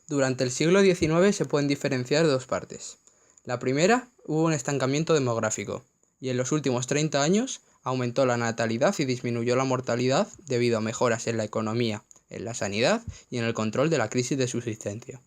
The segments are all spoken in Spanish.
Durante el siglo XIX se pueden diferenciar dos partes. La primera, hubo un estancamiento demográfico, y en los últimos 30 años aumentó la natalidad y disminuyó la mortalidad debido a mejoras en la economía, en la sanidad y en el control de la crisis de subsistencia.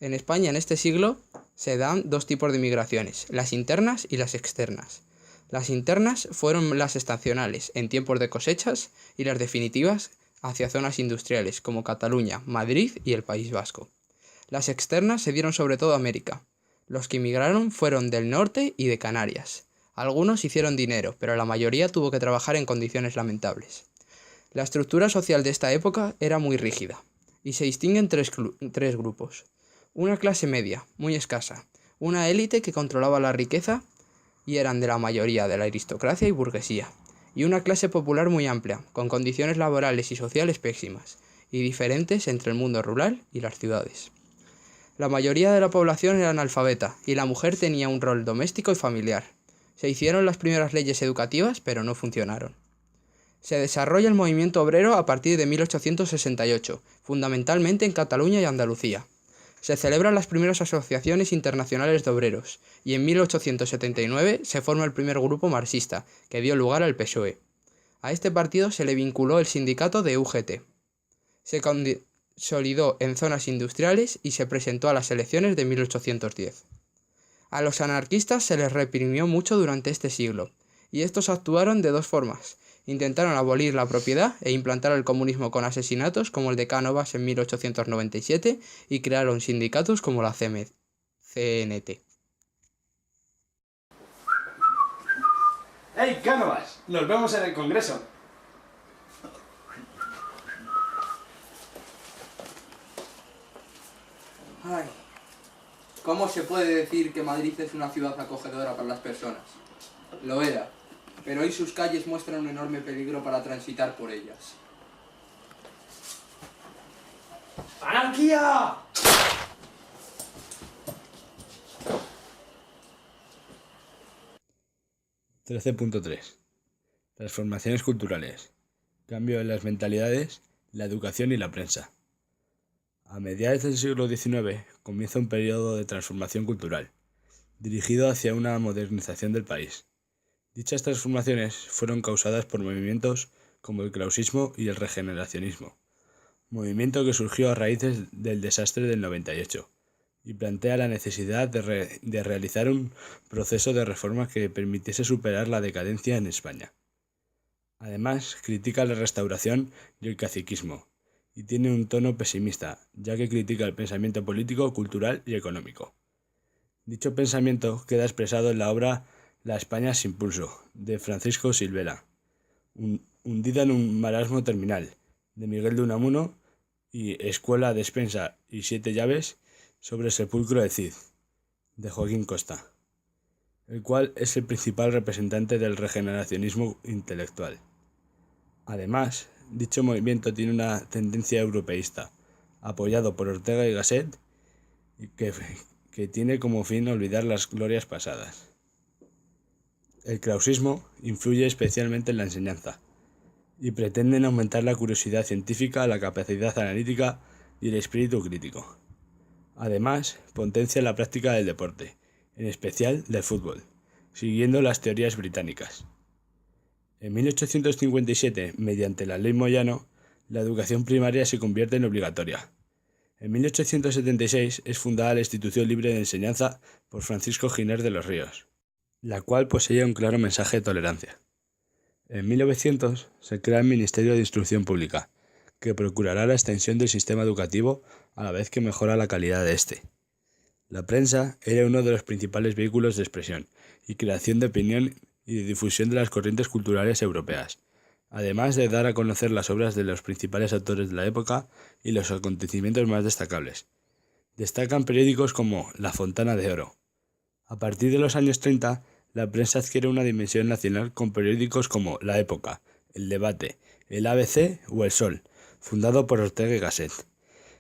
En España en este siglo se dan dos tipos de migraciones, las internas y las externas. Las internas fueron las estacionales en tiempos de cosechas y las definitivas hacia zonas industriales como Cataluña, Madrid y el País Vasco. Las externas se dieron sobre todo a América. Los que emigraron fueron del norte y de Canarias. Algunos hicieron dinero, pero la mayoría tuvo que trabajar en condiciones lamentables. La estructura social de esta época era muy rígida, y se distinguen tres grupos. Una clase media, muy escasa, una élite que controlaba la riqueza y eran de la mayoría de la aristocracia y burguesía, y una clase popular muy amplia, con condiciones laborales y sociales pésimas, y diferentes entre el mundo rural y las ciudades. La mayoría de la población era analfabeta, y la mujer tenía un rol doméstico y familiar. Se hicieron las primeras leyes educativas, pero no funcionaron. Se desarrolla el movimiento obrero a partir de 1868, fundamentalmente en Cataluña y Andalucía. Se celebran las primeras asociaciones internacionales de obreros, y en 1879 se forma el primer grupo marxista, que dio lugar al PSOE. A este partido se le vinculó el sindicato de UGT. Se consolidó en zonas industriales y se presentó a las elecciones de 1810. A los anarquistas se les reprimió mucho durante este siglo, y estos actuaron de dos formas. Intentaron abolir la propiedad e implantar el comunismo con asesinatos como el de Cánovas en 1897 y crearon sindicatos como la CNT. ¡Hey, Cánovas! ¡Nos vemos en el Congreso! Ay, ¿cómo se puede decir que Madrid es una ciudad acogedora para las personas? Lo era, pero hoy sus calles muestran un enorme peligro para transitar por ellas. ¡Anarquía! .3 Transformaciones culturales. Cambio en las mentalidades, la educación y la prensa. A mediados del siglo XIX comienza un periodo de transformación cultural, dirigido hacia una modernización del país. Dichas transformaciones fueron causadas por movimientos como el krausismo y el regeneracionismo, movimiento que surgió a raíz del desastre del 98 y plantea la necesidad de realizar un proceso de reforma que permitiese superar la decadencia en España. Además, critica la restauración y el caciquismo, y tiene un tono pesimista, ya que critica el pensamiento político, cultural y económico. Dicho pensamiento queda expresado en la obra La España sin pulso, de Francisco Silvela, Hundida en un marasmo terminal, de Miguel de Unamuno, y Escuela, despensa y 7 llaves, sobre el sepulcro de Cid, de Joaquín Costa, el cual es el principal representante del regeneracionismo intelectual. Además, dicho movimiento tiene una tendencia europeísta, apoyado por Ortega y Gasset, que tiene como fin olvidar las glorias pasadas. El krausismo influye especialmente en la enseñanza, y pretenden aumentar la curiosidad científica, la capacidad analítica y el espíritu crítico. Además, potencia la práctica del deporte, en especial del fútbol, siguiendo las teorías británicas. En 1857, mediante la Ley Moyano, la educación primaria se convierte en obligatoria. En 1876 es fundada la Institución Libre de Enseñanza por Francisco Giner de los Ríos, la cual poseía un claro mensaje de tolerancia. En 1900 se crea el Ministerio de Instrucción Pública, que procurará la extensión del sistema educativo a la vez que mejora la calidad de este. La prensa era uno de los principales vehículos de expresión y creación de opinión y de difusión de las corrientes culturales europeas, además de dar a conocer las obras de los principales autores de la época y los acontecimientos más destacables. Destacan periódicos como La Fontana de Oro. A partir de los años 30, la prensa adquiere una dimensión nacional con periódicos como La Época, El Debate, el ABC o El Sol, fundado por Ortega y Gasset,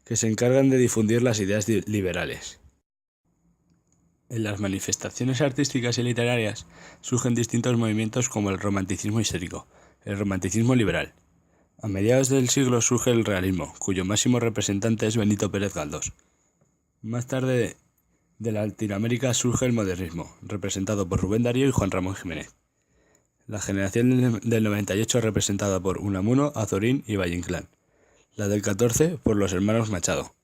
que se encargan de difundir las ideas liberales. En las manifestaciones artísticas y literarias surgen distintos movimientos como el romanticismo histórico, el romanticismo liberal, A mediados del siglo surge el realismo, cuyo máximo representante es Benito Pérez Galdós. Más tarde, de Latinoamérica surge el modernismo, representado por Rubén Darío y Juan Ramón Jiménez. La generación del 98 representada por Unamuno, Azorín y Valle Inclán. La del 14 por los hermanos Machado.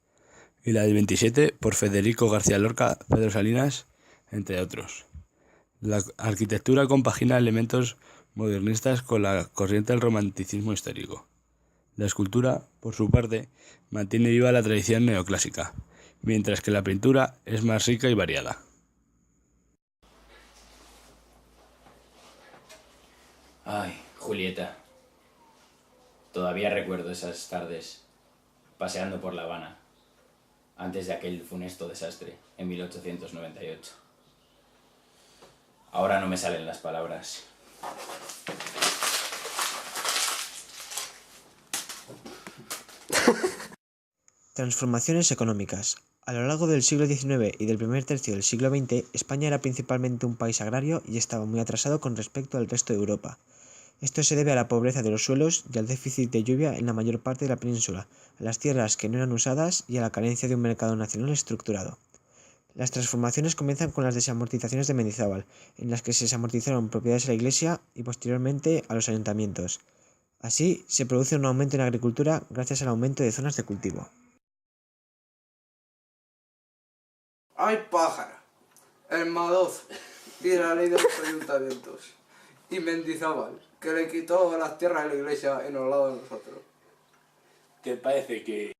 Y la del 27 por Federico García Lorca, Pedro Salinas, entre otros. La arquitectura compagina elementos modernistas con la corriente del romanticismo histórico. La escultura, por su parte, mantiene viva la tradición neoclásica, mientras que la pintura es más rica y variada. Ay, Julieta. Todavía recuerdo esas tardes paseando por La Habana, antes de aquel funesto desastre en 1898. Ahora no me salen las palabras. Transformaciones económicas. A lo largo del siglo XIX y del primer tercio del siglo XX, España era principalmente un país agrario y estaba muy atrasado con respecto al resto de Europa. Esto se debe a la pobreza de los suelos y al déficit de lluvia en la mayor parte de la península, a las tierras que no eran usadas y a la carencia de un mercado nacional estructurado. Las transformaciones comienzan con las desamortizaciones de Mendizábal, en las que se desamortizaron propiedades a la Iglesia y posteriormente a los ayuntamientos. Así, se produce un aumento en la agricultura gracias al aumento de zonas de cultivo. ¡Ay, pájaro! El Madoz y la ley de los ayuntamientos. Y Mendizábal, que le quitó las tierras a la Iglesia y nos la da a nosotros. ¿Te parece que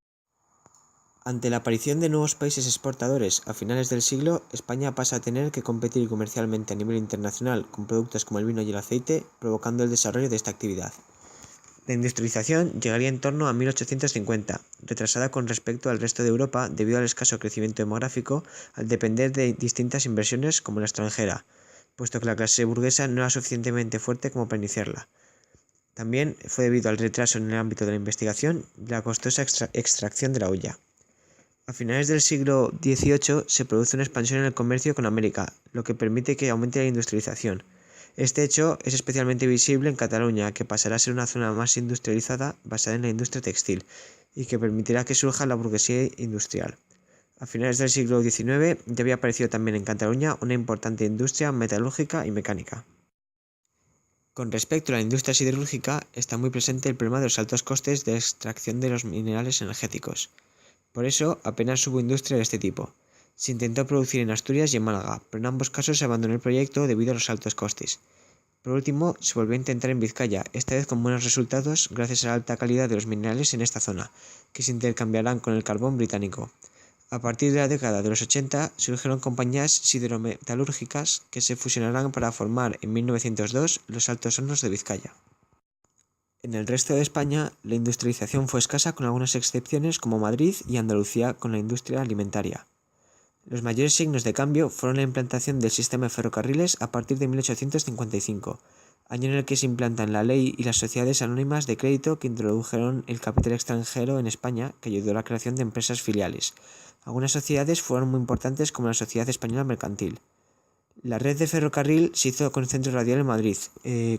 Ante la aparición de nuevos países exportadores a finales del siglo, España pasa a tener que competir comercialmente a nivel internacional con productos como el vino y el aceite, provocando el desarrollo de esta actividad? La industrialización llegaría en torno a 1850, retrasada con respecto al resto de Europa debido al escaso crecimiento demográfico al depender de distintas inversiones como la extranjera, puesto que la clase burguesa no era suficientemente fuerte como para iniciarla. También fue debido al retraso en el ámbito de la investigación y la costosa extracción de la hulla. A finales del siglo XVIII se produce una expansión en el comercio con América, lo que permite que aumente la industrialización. Este hecho es especialmente visible en Cataluña, que pasará a ser una zona más industrializada basada en la industria textil y que permitirá que surja la burguesía industrial. A finales del siglo XIX ya había aparecido también en Cataluña una importante industria metalúrgica y mecánica. Con respecto a la industria siderúrgica, está muy presente el problema de los altos costes de extracción de los minerales energéticos. Por eso, apenas hubo industria de este tipo. Se intentó producir en Asturias y en Málaga, pero en ambos casos se abandonó el proyecto debido a los altos costes. Por último, se volvió a intentar en Vizcaya, esta vez con buenos resultados gracias a la alta calidad de los minerales en esta zona, que se intercambiarán con el carbón británico. A partir de la década de los 80 surgieron compañías siderometalúrgicas que se fusionarán para formar en 1902 los Altos Hornos de Vizcaya. En el resto de España, la industrialización fue escasa con algunas excepciones como Madrid y Andalucía con la industria alimentaria. Los mayores signos de cambio fueron la implantación del sistema de ferrocarriles a partir de 1855, año en el que se implantan la ley y las sociedades anónimas de crédito que introdujeron el capital extranjero en España, que ayudó a la creación de empresas filiales. Algunas sociedades fueron muy importantes como la Sociedad Española Mercantil. La red de ferrocarril se hizo con centro radial en Madrid,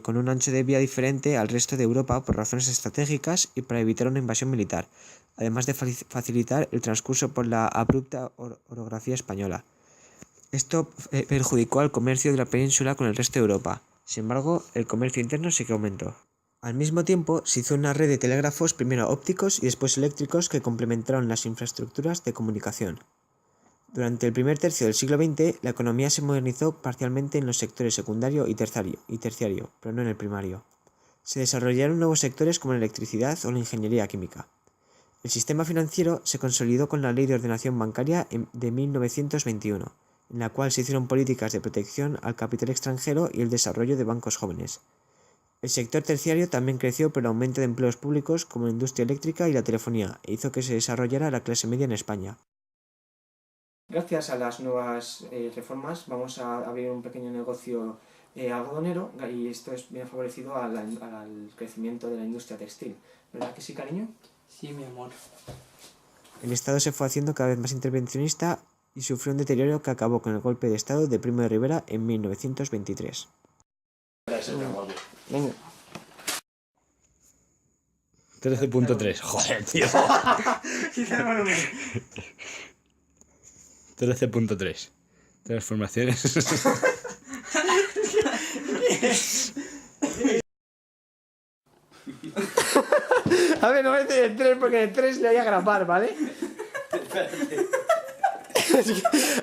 con un ancho de vía diferente al resto de Europa por razones estratégicas y para evitar una invasión militar, además de facilitar el transcurso por la abrupta orografía española. Esto perjudicó al comercio de la península con el resto de Europa. Sin embargo, el comercio interno sí que aumentó. Al mismo tiempo, se hizo una red de telégrafos primero ópticos y después eléctricos que complementaron las infraestructuras de comunicación. Durante el primer tercio del siglo XX, la economía se modernizó parcialmente en los sectores secundario y terciario, pero no en el primario. Se desarrollaron nuevos sectores como la electricidad o la ingeniería química. El sistema financiero se consolidó con la Ley de Ordenación Bancaria de 1921, en la cual se hicieron políticas de protección al capital extranjero y el desarrollo de bancos jóvenes. El sector terciario también creció por el aumento de empleos públicos como la industria eléctrica y la telefonía, e hizo que se desarrollara la clase media en España. Gracias a las nuevas reformas vamos a abrir un pequeño negocio algodonero y esto viene favorecido al crecimiento de la industria textil. ¿Verdad que sí, cariño? Sí, mi amor. El Estado se fue haciendo cada vez más intervencionista y sufrió un deterioro que acabó con el golpe de Estado de Primo de Rivera en 1923. Venga. 13.3. Joder, tío. 13.3. Transformaciones. A ver, no me metes el 3 porque el 3 le voy a grapar, ¿vale?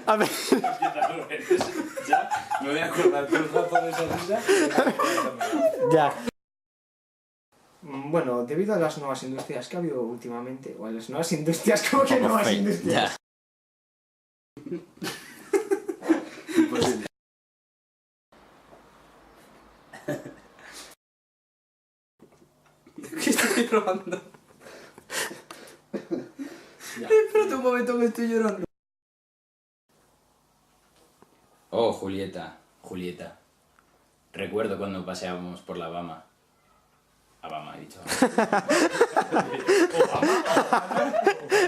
A ver. Ya, me voy a acordar todo el rato de esa risa. Ya. Bueno, debido a las nuevas industrias que ha habido últimamente, o a las nuevas industrias, ¿cómo que nuevas industrias? Imposible. ¿Qué estoy robando? Espérate un momento que estoy llorando. Oh, Julieta, Julieta. Recuerdo cuando paseábamos por la Alabama. Alabama, he dicho.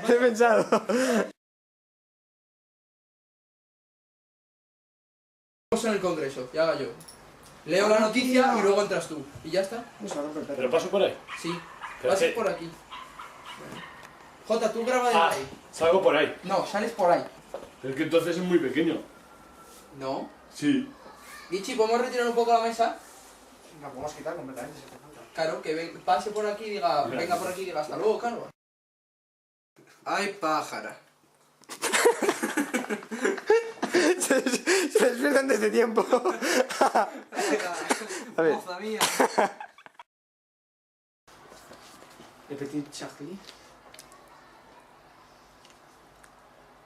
He pensado. Estamos en el Congreso, ya haga yo. Leo la noticia y luego entras tú. ¿Y ya está? ¿Pero paso por ahí? Sí. Pero Pasas sí. por aquí. Jota, tú graba de ahí. Salgo por ahí. No, sales por ahí. Es que entonces es muy pequeño. No. Sí. Ichi, ¿podemos retirar un poco la mesa? La podemos quitar completamente si hace falta. Claro, que pase por aquí y diga, venga por aquí y diga hasta luego, claro. Ay, pájara. Se despiertan desde tiempo. A ver. Moza mía. Le Petit Charlie.